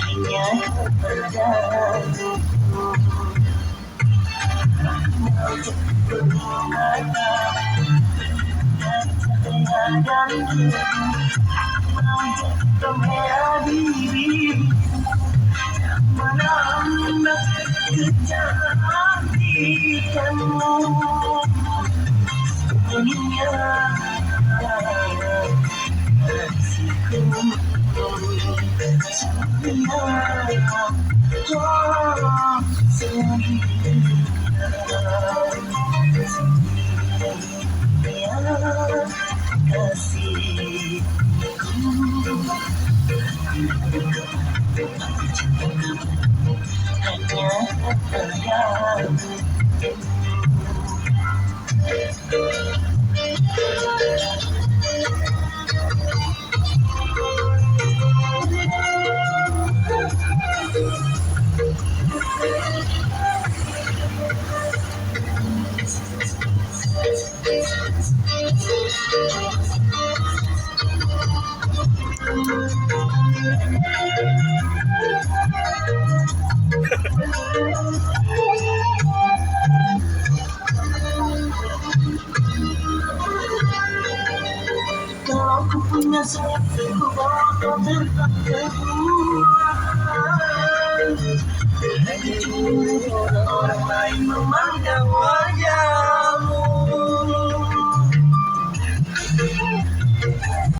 hanya padamu bermata dan membela diri menambah kecantikanmu dunia kasihku Kalau ku punya sayap, ku bawa kau terbang ke